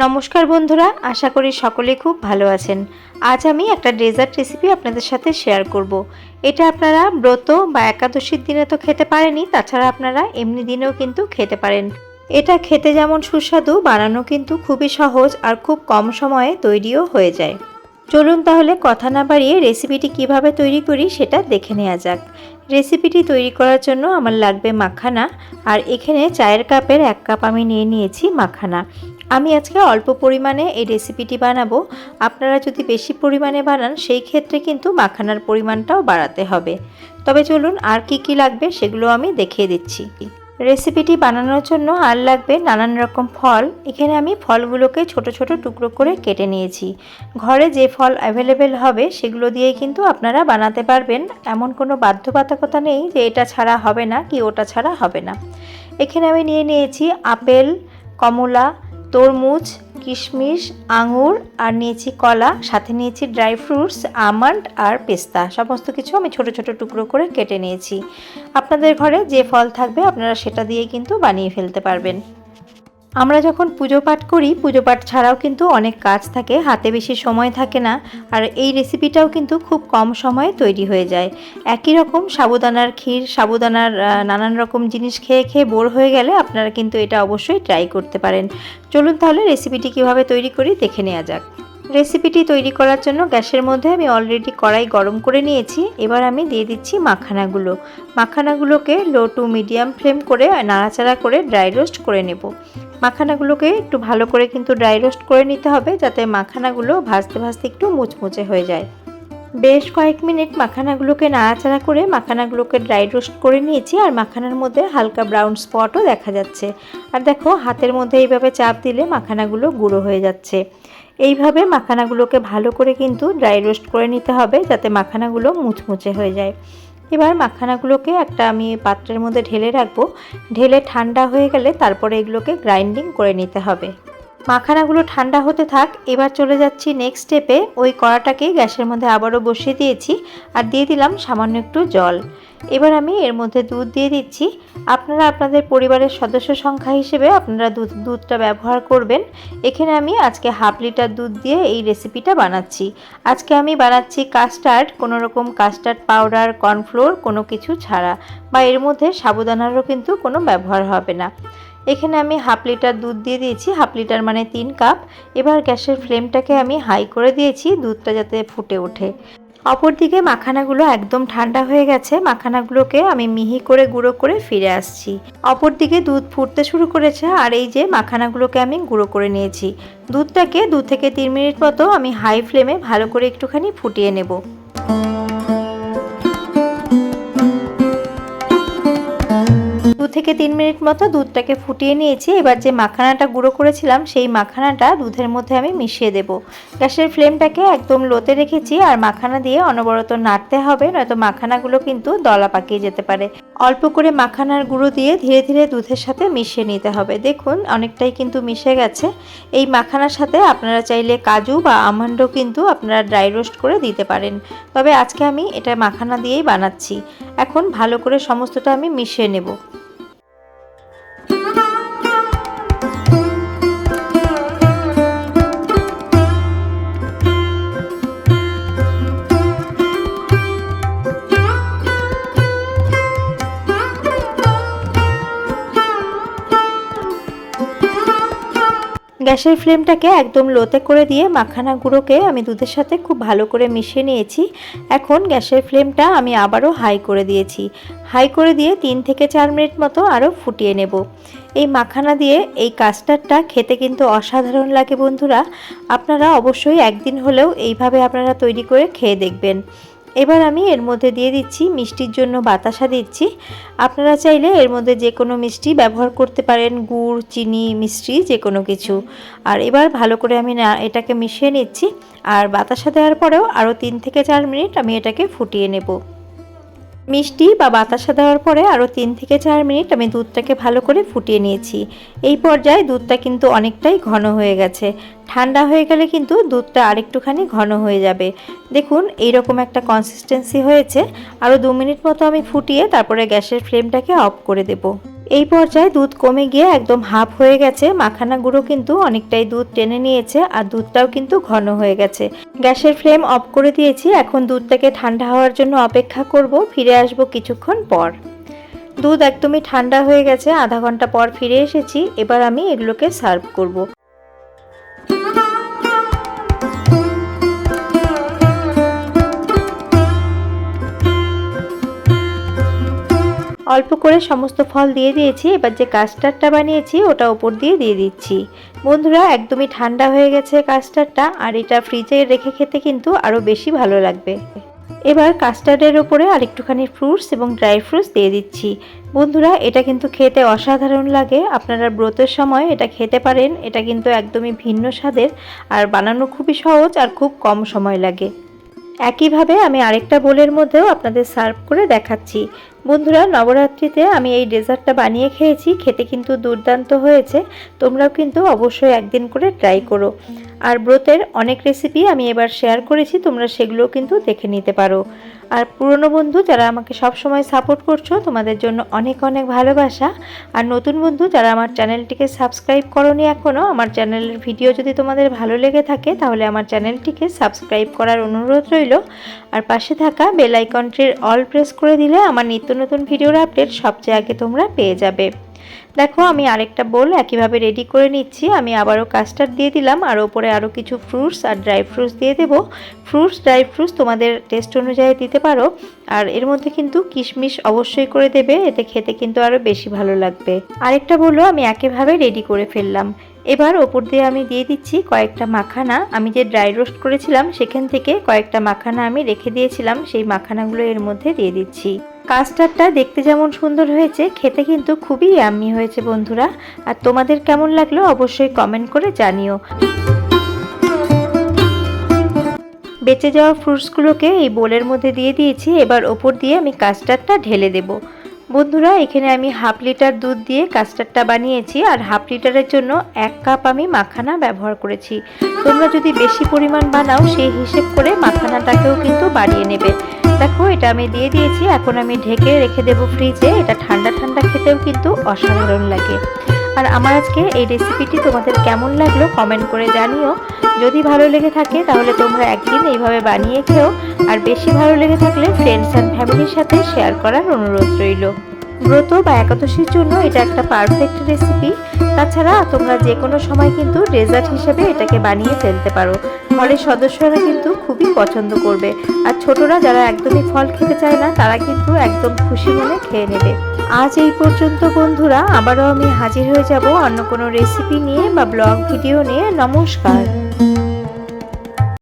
নমস্কার বন্ধুরা, আশা করি সকলে খুব ভালো আছেন। আজ আমি একটা ডেজার্ট রেসিপি আপনাদের সাথে শেয়ার করব। এটা আপনারা ব্রত বা একাদশীর দিনে তো খেতে পারেনই, তাছাড়া আপনারা এমনি দিনেও কিন্তু খেতে পারেন। এটা খেতে যেমন সুস্বাদু, বানানো কিন্তু খুবই সহজ আর খুব কম সময়ে তৈরিও হয়ে যায়। চলুন তাহলে কথা না বাড়িয়ে রেসিপিটি কিভাবে তৈরি করি সেটা দেখে নেওয়া যাক। রেসিপিটি তৈরি করার জন্য আমার লাগবে মাখানা, আর এখানে চায়ের কাপের 1 কাপ আমি নিয়েছি মাখানা। আমি আজকে অল্প পরিমাণে এই রেসিপিটি বানাবো। আপনারা যদি বেশি পরিমাণে বানান সেই ক্ষেত্রে কিন্তু মাখানার পরিমাণটাও বাড়াতে হবে। তবে চলুন আর কি লাগবে সেগুলো আমি দেখিয়ে দিচ্ছি। রেসিপিটি বানানোর জন্য আর লাগবে নানান রকম ফল। এখানে আমি ফলগুলোকে ছোট ছোট টুকরো করে কেটে নিয়েছি। ঘরে যে ফল অ্যাভেলেবেল হবে সেগুলো দিয়েই কিন্তু আপনারা বানাতে পারবেন। এমন কোনো বাধ্যবাধকতা নেই যে এটা ছাড়া হবে না কি ওটা ছাড়া হবে না। এখানে আমি নিয়েছি আপেল, কমলা, তরমুজ, কিশমিশ, আঙুর, আর নিয়েছি কলা, সাথে নিয়েছি ড্রাই ফ্রুটস, আমন্ড আর পেস্তা। সমস্ত কিছু আমি ছোট ছোট টুকরো করে কেটে নিয়েছি। আপনাদের ঘরে যে ফল থাকবে আপনারা সেটা দিয়ে কিন্তু বানিয়ে ফেলতে পারবেন। আমরা যখন পুজো পাঠ করি, পুজো পাঠ ছাড়াও কিন্তু অনেক কাজ থাকে, হাতে বেশি সময় থাকে না। আর এই রেসিপিটাও কিন্তু খুব কম সময়ে তৈরি হয়ে যায়। একই রকম সাবুদানার ক্ষীর, সাবুদানার নানান রকম জিনিস খেয়ে খেয়ে বোর হয়ে গেলে আপনারা কিন্তু এটা অবশ্যই ট্রাই করতে পারেন। চলুন তাহলে রেসিপিটি কিভাবে তৈরি করি দেখে নেওয়া যাক। রেসিপিটি তৈরি করার জন্য গ্যাসের মধ্যে আমি অলরেডি কড়াই গরম করে নিয়েছি। এবার আমি দিয়ে দিচ্ছি মাখানাগুলোকে লো টু মিডিয়াম ফ্লেম করে নাড়াচাড়া করে ড্রাই রোস্ট করে নেব। মাখানাগুলোকে একটু ভালো করে কিন্তু ড্রাই রোস্ট করে নিতে হবে, যাতে মাখানাগুলো ভাজতে ভাজতে একটু মুচমুচে হয়ে যায়। বেশ কয়েক মিনিট মাখানাগুলোকে নাড়াচাড়া করে মাখানাগুলোকে ড্রাই রোস্ট করে নিয়েছি, আর মাখানার মধ্যে হালকা ব্রাউন স্পটও দেখা যাচ্ছে। আর দেখো, হাতের মধ্যে এইভাবে চাপ দিলে মাখানাগুলো গুঁড়ো হয়ে যাচ্ছে। এইভাবে মাখানাগুলোকে ভালো করে কিন্তু ড্রাই রোস্ট করে নিতে হবে, যাতে মাখানাগুলো মুচমুচে হয়ে যায়। এবার মাখানাগুলোকে একটা আমি পাত্রের মধ্যে ঢেলে রাখবো। ঢেলে ঠান্ডা হয়ে গেলে তারপরে এগুলোকে গ্রাইন্ডিং করে নিতে হবে। মাখানাগুলো ঠান্ডা হতে থাক। এবার চলে যাচ্ছি নেক্সট স্টেপে। ওই কড়াটাকে গ্যাসের মধ্যে আবারও বসিয়ে দিয়েছি, আর দিয়ে দিলাম সামান্য একটু জল। এবার আমি এর মধ্যে দুধ দিয়ে দিচ্ছি। আপনারা আপনাদের পরিবারের সদস্য সংখ্যা হিসেবে আপনারা দুধটা ব্যবহার করবেন। এখানে আমি আজকে 1/2 লিটার দুধ দিয়ে এই রেসিপিটা বানাচ্ছি। আজকে আমি বানাচ্ছি কাস্টার্ড, কোনো রকম কাস্টার্ড পাউডার, কর্নফ্লোর কোনো কিছু ছাড়া, বা এর মধ্যে সাবুদানারও কিন্তু কোনো ব্যবহার হবে না। এখানে আমি 1/2 লিটার দুধ দিয়ে দিয়েছি, 1/2 লিটার মানে 3 কাপ। এবার গ্যাসের ফ্লেমটাকে আমি হাই করে দিয়েছি, দুধটা যাতে ফুটে ওঠে। অপরদিকে মাখানাগুলো একদম ঠান্ডা হয়ে গেছে। মাখানাগুলোকে আমি মিহি করে গুঁড়ো করে ফিরে আসছি। অপরদিকে দুধ ফুটতে শুরু করেছে, আর এই যে মাখানাগুলোকে আমি গুঁড়ো করে নিয়েছি। দুধটাকে 2 থেকে 3 মিনিট মতো আমি হাই ফ্লেমে ভালো করে একটুখানি ফুটিয়ে নেব। 2 থেকে 3 মিনিট মতো দুধটাকে ফুটিয়ে নিয়েছি। এবার যে মাখানাটা গুঁড়ো করেছিলাম সেই মাখানাটা দুধের মধ্যে আমি মিশিয়ে দেব। গ্যাসের ফ্লেমটাকে একদম লোতে রেখেছি, আর মাখানা দিয়ে অনবরত নাড়তে হবে, নয়তো মাখানাগুলো কিন্তু দলা পাকিয়ে যেতে পারে। অল্প করে মাখানার গুঁড়ো দিয়ে ধীরে ধীরে দুধের সাথে মিশিয়ে নিতে হবে। দেখুন অনেকটাই কিন্তু মিশে গেছে। এই মাখানার সাথে আপনারা চাইলে কাজু বা আমন্ডও কিন্তু আপনারা ড্রাই রোস্ট করে দিতে পারেন। তবে আজকে আমি এটা মাখানা দিয়েই বানাচ্ছি। এখন ভালো করে সমস্তটা আমি মিশিয়ে নেব। গ্যাসের ফ্লেমটাকে একদম লোতে করে দিয়ে মাখানাগুলোকে আমি দুধের সাথে খুব ভালো করে মিশিয়ে নিয়েছি। এখন গ্যাসের ফ্লেমটা আমি আবারও হাই করে দিয়েছি। হাই করে দিয়ে 3 থেকে 4 মিনিট মতো আরও ফুটিয়ে নেব। এই মাখানা দিয়ে এই কাস্টার্ডটা খেতে কিন্তু অসাধারণ লাগে বন্ধুরা। আপনারা অবশ্যই একদিন হলেও এইভাবে আপনারা তৈরি করে খেয়ে দেখবেন। এবার আমি এর মধ্যে দিয়ে দিচ্ছি মিষ্টির জন্য বাতাসা দিচ্ছি। আপনারা চাইলে এর মধ্যে যে কোনো মিষ্টি ব্যবহার করতে পারেন, গুড়, চিনি, মিষ্টি যে কোনো কিছু। আর এবার ভালো করে আমি এটাকে মিশিয়ে নিচ্ছি, আর বাতাসা দেওয়ার পরেও আরও 3 থেকে 4 মিনিট আমি এটাকে ফুটিয়ে নেব। মিষ্টি বা বাতাসা দেওয়ার পরে আরও 3 থেকে 4 মিনিট আমি দুধটাকে ভালো করে ফুটিয়ে নিয়েছি। এই পর্যায়ে দুধটা কিন্তু অনেকটাই ঘন হয়ে গেছে। ঠান্ডা হয়ে গেলে কিন্তু দুধটা আরেকটুখানি ঘন হয়ে যাবে। দেখুন এইরকম একটা কনসিস্টেন্সি হয়েছে। আরও 2 মিনিট মতো আমি ফুটিয়ে তারপরে গ্যাসের ফ্লেমটাকে অফ করে দেব। এই পর্যায়ে দুধ কমে গিয়ে একদম হাফ হয়ে গেছে। মাখানা গুঁড়ো কিন্তু অনেকটাই দুধ টেনে নিয়েছে আর দুধটাও কিন্তু ঘন হয়ে গেছে। গ্যাসের ফ্লেম অফ করে দিয়েছি। এখন দুধটাকে ঠান্ডা হওয়ার জন্য অপেক্ষা করব। ফিরে আসব কিছুক্ষণ পর। দুধ একদমই ঠান্ডা হয়ে গেছে। আধা ঘন্টা পর ফিরে এসেছি। এবার আমি এগুলোকে সার্ভ করব। অল্প করে সমস্ত ফল দিয়ে দিয়েছি। এবার যে কাস্টার্ডটা বানিয়েছি ওটা উপর দিয়ে দিচ্ছি। বন্ধুরা একদমই ঠান্ডা হয়ে গেছে কাস্টার্ডটা, আর এটা ফ্রিজে রেখে খেতে কিন্তু আরও বেশি ভালো লাগবে। এবার কাস্টার্ডের ওপরে আরেকটুখানি ফ্রুটস এবং ড্রাই ফ্রুটস দিয়ে দিচ্ছি। বন্ধুরা এটা কিন্তু খেতে অসাধারণ লাগে। আপনারা ব্রতের সময় এটা খেতে পারেন। এটা কিন্তু একদমই ভিন্ন স্বাদের, আর বানানো খুবই সহজ আর খুব কম সময় লাগে। একইভাবে আমি আরেকটা বোলের মধ্যেও আপনাদের সার্ভ করে দেখাচ্ছি। বন্ধুরা নবরাত্রিতে আমি এই ডেজার্টটা বানিয়ে খেয়েছি। খেতে কিন্তু দুর্দান্ত হয়েছে। তোমরাও কিন্তু অবশ্যই একদিন করে ট্রাই করো। আর ব্রতের অনেক রেসিপি আমি এবার শেয়ার করেছি, তোমরা সেগুলোও কিন্তু দেখে নিতে পারো। আর পুরনো বন্ধু যারা আমাকে সব সময় সাপোর্ট করছো, তোমাদের জন্য অনেক অনেক ভালোবাসা। আর নতুন বন্ধু যারা আমার চ্যানেলটিকে সাবস্ক্রাইব করোনি এখনও, আমার চ্যানেলের ভিডিও যদি তোমাদের ভালো লেগে থাকে তাহলে আমার চ্যানেলটিকে সাবস্ক্রাইব করার অনুরোধ রইল। আর পাশে থাকা বেল আইকনটির অল প্রেস করে দিলে আমার নিত্য নতুন ভিডিওর আপডেট সবচেয়ে আগে তোমরা পেয়ে যাবে। দেখো আমি আরেকটা বোল একইভাবে রেডি করে নিচ্ছি। আমি আবারও কাস্টার্ড দিয়ে দিলাম, আর ওপরে আরও কিছু ফ্রুটস আর ড্রাই ফ্রুটস দিয়ে দেবো। ফ্রুটস ড্রাই ফ্রুটস তোমাদের টেস্ট অনুযায়ী দিতে পারো। আর এর মধ্যে কিন্তু কিশমিশ অবশ্যই করে দেবে, এতে খেতে কিন্তু আরও বেশি ভালো লাগবে। আরেকটা বোলও আমি একইভাবে রেডি করে ফেললাম। এবার ওপর দিয়ে আমি দিয়ে দিচ্ছি কয়েকটা মাখানা। আমি যে ড্রাই রোস্ট করেছিলাম সেখান থেকে কয়েকটা মাখানা আমি রেখে দিয়েছিলাম, সেই মাখানাগুলো এর মধ্যে দিয়ে দিচ্ছি। কাস্টার্ডটা দেখতে যেমন সুন্দর হয়েছে, খেতে কিন্তু খুবই ইয়াম্মি হয়েছে বন্ধুরা। আর তোমাদের কেমন লাগলো অবশ্যই কমেন্ট করে জানিও। বেঁচে যাওয়া ফ্রুটসগুলোকে এই বোলের মধ্যে দিয়ে দিয়েছি। এবার ওপর দিয়ে আমি কাস্টার্ডটা ঢেলে দেব। বন্ধুরা এখানে আমি 1/2 লিটার দুধ দিয়ে কাস্টার্ডটা বানিয়েছি, আর 1/2 লিটারের জন্য 1 কাপ আমি মাখানা ব্যবহার করেছি। তোমরা যদি বেশি পরিমাণ বানাও সেই হিসেব করে মাখানাটাকেও কিন্তু বাড়িয়ে নেবে। দেখো এটা আমি দিয়ে দিয়েছি। এখন আমি ঢেকে রেখে দেবো ফ্রিজে। এটা ঠান্ডা ঠান্ডা খেতেও কিন্তু অসাধারণ লাগে। আর আমার আজকে এই রেসিপিটি তোমাদের কেমন লাগলো কমেন্ট করে জানিও। যদি ভালো লেগে থাকে তাহলে তোমরা একদিন এইভাবে বানিয়ে খেও। আর বেশি ভালো লেগে থাকলে ফ্রেন্ডস অ্যান্ড ফ্যামিলির সাথে শেয়ার করার অনুরোধ রইল। ব্রত বা একাদশীর জন্য এটা একটা পারফেক্ট রেসিপি। তাছাড়া তোমরা যে কোনো সময় কিন্তু ডেজার্ট হিসেবে এটাকে বানিয়ে ফেলতে পারো। ঘরের সদস্যরা কিন্তু খুবই পছন্দ করবে। আর ছোটরা যারা একদমই ফল খেতে চায় না তারা কিন্তু একদম খুশি মনে খেয়ে নেবে। আজ এই পর্যন্ত বন্ধুরা, আবারও আমি হাজির হয়ে যাব অন্য কোনো রেসিপি নিয়ে বা ব্লগ ভিডিও নিয়ে। নমস্কার।